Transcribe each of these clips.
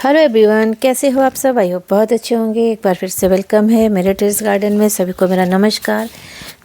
Hello everyone, कैसे हो आप सब। आई होप बहुत अच्छे होंगे। एक बार फिर से वेलकम है मेरे टेरेस गार्डन में। सभी को मेरा नमस्कार।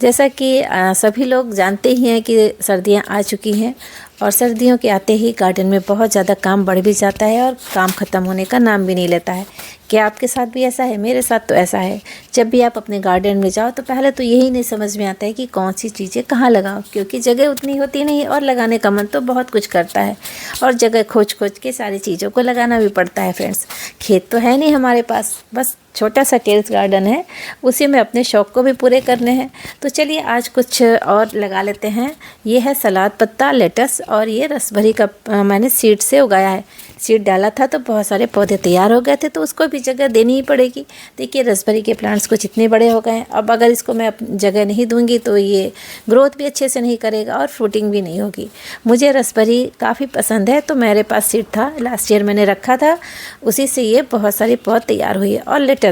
जैसा कि सभी लोग जानते ही हैं कि सर्दियां आ चुकी हैं और सर्दियों के आते ही गार्डन में बहुत ज़्यादा काम बढ़ भी जाता है और काम ख़त्म होने का नाम भी नहीं लेता है। क्या आपके साथ भी ऐसा है? मेरे साथ तो ऐसा है। जब भी आप अपने गार्डन में जाओ तो पहले तो यही नहीं समझ में आता है कि कौन सी चीज़ें कहाँ लगाओ, क्योंकि जगह उतनी होती नहीं और लगाने का मन तो बहुत कुछ करता है और जगह खोज खोज के सारी चीज़ों को लगाना भी पड़ता है। फ्रेंड्स, खेत तो है नहीं हमारे पास, बस छोटा सा टेरेस गार्डन है, उसी में अपने शौक़ को भी पूरे करने हैं। तो चलिए आज कुछ और लगा लेते हैं। ये है सलाद पत्ता, लेटस और ये रसभरी का मैंने सीड से उगाया है। सीड डाला था तो बहुत सारे पौधे तैयार हो गए थे, तो उसको भी जगह देनी ही पड़ेगी। देखिए रसभरी के प्लांट्स कुछ इतने बड़े हो गए हैं। अब अगर इसको मैं जगह नहीं दूंगी तो ये ग्रोथ भी अच्छे से नहीं करेगा और फ्रूटिंग भी नहीं होगी। मुझे रसभरी काफ़ी पसंद है, तो मेरे पास सीड था, लास्ट ईयर मैंने रखा था, उसी से ये बहुत सारे पौधे तैयार हुई है। और लेटस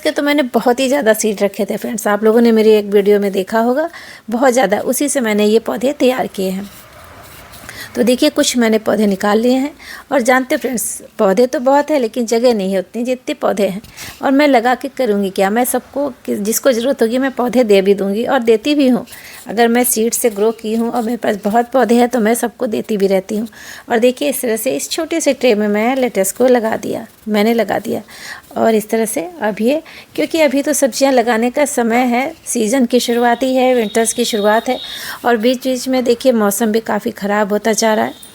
के तो मैंने बहुत ही ज़्यादा सीड रखे थे फ्रेंड्स, आप लोगों ने मेरी एक वीडियो में देखा होगा, बहुत ज़्यादा, उसी से मैंने ये पौधे तैयार किए हैं। तो देखिए कुछ मैंने पौधे निकाल लिए हैं। और जानते फ्रेंड्स, पौधे तो बहुत है लेकिन जगह नहीं है उतनी जितने पौधे हैं। और मैं लगा के करूँगी क्या, मैं सबको जिसको ज़रूरत होगी मैं पौधे दे भी दूँगी और देती भी हूँ। अगर मैं सीड से ग्रो की हूँ और मेरे पास बहुत पौधे हैं तो मैं सबको देती भी रहती हूँ। और देखिए इस तरह से इस छोटे से ट्रे में मैं लेटस को मैंने लगा दिया। और इस तरह से अब ये, क्योंकि अभी तो सब्जियां लगाने का समय है, सीज़न की शुरुआत ही है, विंटर्स की शुरुआत है। और बीच बीच में देखिए मौसम भी काफ़ी ख़राब होता जा रहा है,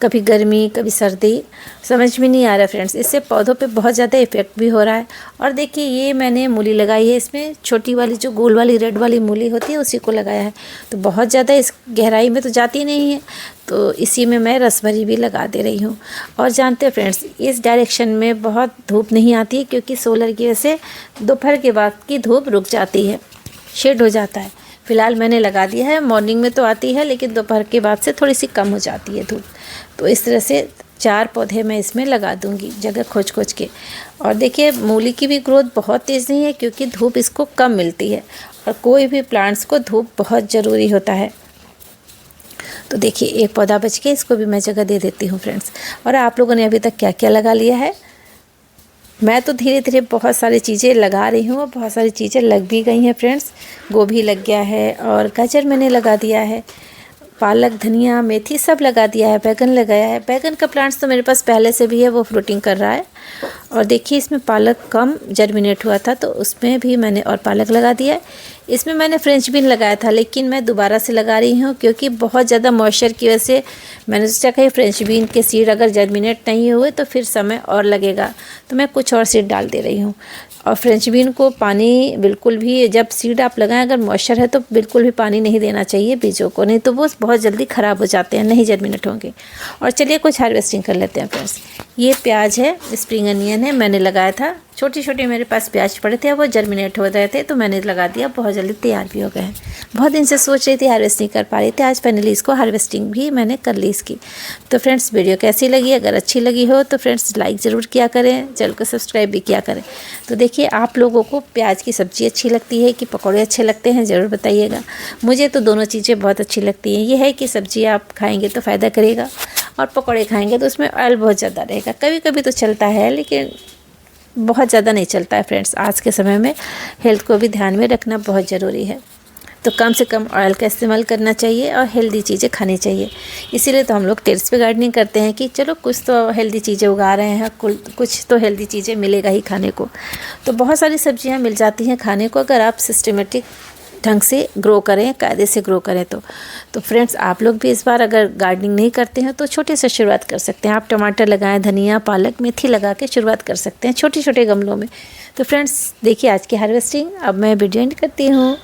कभी गर्मी कभी सर्दी, समझ में नहीं आ रहा फ्रेंड्स। इससे पौधों पे बहुत ज़्यादा इफ़ेक्ट भी हो रहा है। और देखिए ये मैंने मूली लगाई है, इसमें छोटी वाली जो गोल वाली रेड वाली मूली होती है उसी को लगाया है। तो बहुत ज़्यादा इस गहराई में तो जाती नहीं है, तो इसी में मैं रसभरी भी लगा दे रही हूँ। और जानते हैं फ्रेंड्स, इस डायरेक्शन में बहुत धूप नहीं आती है, क्योंकि सोलर की वजह से दोपहर के बाद की धूप रुक जाती है, शेड हो जाता है। फ़िलहाल मैंने लगा दिया है, मॉर्निंग में तो आती है लेकिन दोपहर के बाद से थोड़ी सी कम हो जाती है धूप। तो इस तरह से 4 पौधे मैं इसमें लगा दूंगी जगह खोज खोज के। और देखिए मूली की भी ग्रोथ बहुत तेज़ नहीं है, क्योंकि धूप इसको कम मिलती है और कोई भी प्लांट्स को धूप बहुत ज़रूरी होता है। तो देखिए एक पौधा बच के, इसको भी मैं जगह दे देती हूँ फ्रेंड्स। और आप लोगों ने अभी तक क्या क्या लगा लिया है? मैं तो धीरे धीरे बहुत सारी चीज़ें लगा रही हूँ और बहुत सारी चीज़ें लग भी गई हैं फ्रेंड्स। गोभी लग गया है और गाजर मैंने लगा दिया है, पालक, धनिया, मेथी सब लगा दिया है, बैगन लगाया है। बैगन का प्लांट्स तो मेरे पास पहले से भी है, वो फ्रूटिंग कर रहा है। और देखिए इसमें पालक कम जर्मिनेट हुआ था तो उसमें भी मैंने और पालक लगा दिया है। इसमें मैंने फ्रेंच बीन लगाया था लेकिन मैं दोबारा से लगा रही हूँ, क्योंकि बहुत ज़्यादा मॉइस्चर की वजह से मैंने सोचा कि फ्रेंच बीन के सीड अगर जर्मिनेट नहीं हुए तो फिर समय और लगेगा, तो मैं कुछ और सीड डाल दे रही हूँ। और फ्रेंच बीन को पानी बिल्कुल भी, जब सीड आप लगाएं अगर मॉइस्चर है तो बिल्कुल भी पानी नहीं देना चाहिए बीजों को, नहीं तो वो बहुत जल्दी ख़राब हो जाते हैं, नहीं जर्मिनेट होंगे। और चलिए कुछ हार्वेस्टिंग कर लेते हैं फ्रेंड्स। ये प्याज है, स्प्रिंग अनियन है, मैंने लगाया था, छोटे छोटे मेरे पास प्याज पड़े थे, वो जर्मिनेट हो रहे थे तो मैंने लगा दिया, बहुत जल्दी तैयार भी हो गए हैं। बहुत दिन से सोच रही थी हार्वेस्टिंग कर पा रही थी, आज फाइनली इसको हार्वेस्टिंग भी मैंने कर ली इसकी। तो फ्रेंड्स वीडियो कैसी लगी? अगर अच्छी लगी हो तो फ्रेंड्स लाइक ज़रूर किया करें, चैनल को सब्सक्राइब भी किया करें। तो देखिए आप लोगों को प्याज की सब्ज़ी अच्छी लगती है कि पकौड़े अच्छे लगते हैं, ज़रूर बताइएगा। मुझे तो दोनों चीज़ें बहुत अच्छी लगती हैं। ये है कि सब्ज़ी आप खाएँगे तो फ़ायदा करेगा और पकौड़े खाएँगे तो उसमें ऑयल बहुत ज़्यादा रहेगा। कभी कभी तो चलता है लेकिन बहुत ज़्यादा नहीं चलता है फ्रेंड्स। आज के समय में हेल्थ को भी ध्यान में रखना बहुत ज़रूरी है, तो कम से कम ऑयल का इस्तेमाल करना चाहिए और हेल्दी चीज़ें खानी चाहिए। इसीलिए तो हम लोग टेरेस पे गार्डनिंग करते हैं कि चलो कुछ तो हेल्दी चीज़ें उगा रहे हैं, कुछ तो हेल्दी चीज़ें मिलेगा ही खाने को। तो बहुत सारी सब्जियां मिल जाती हैं खाने को अगर आप सिस्टमेटिक ढंग से ग्रो करें, कायदे से ग्रो करें तो फ्रेंड्स आप लोग भी इस बार अगर गार्डनिंग नहीं करते हैं तो छोटे से शुरुआत कर सकते हैं। आप टमाटर लगाएं, धनिया, पालक, मेथी लगा के शुरुआत कर सकते हैं छोटे छोटे गमलों में। तो फ्रेंड्स देखिए आज की हार्वेस्टिंग। अब मैं वीडियो एंड करती हूँ।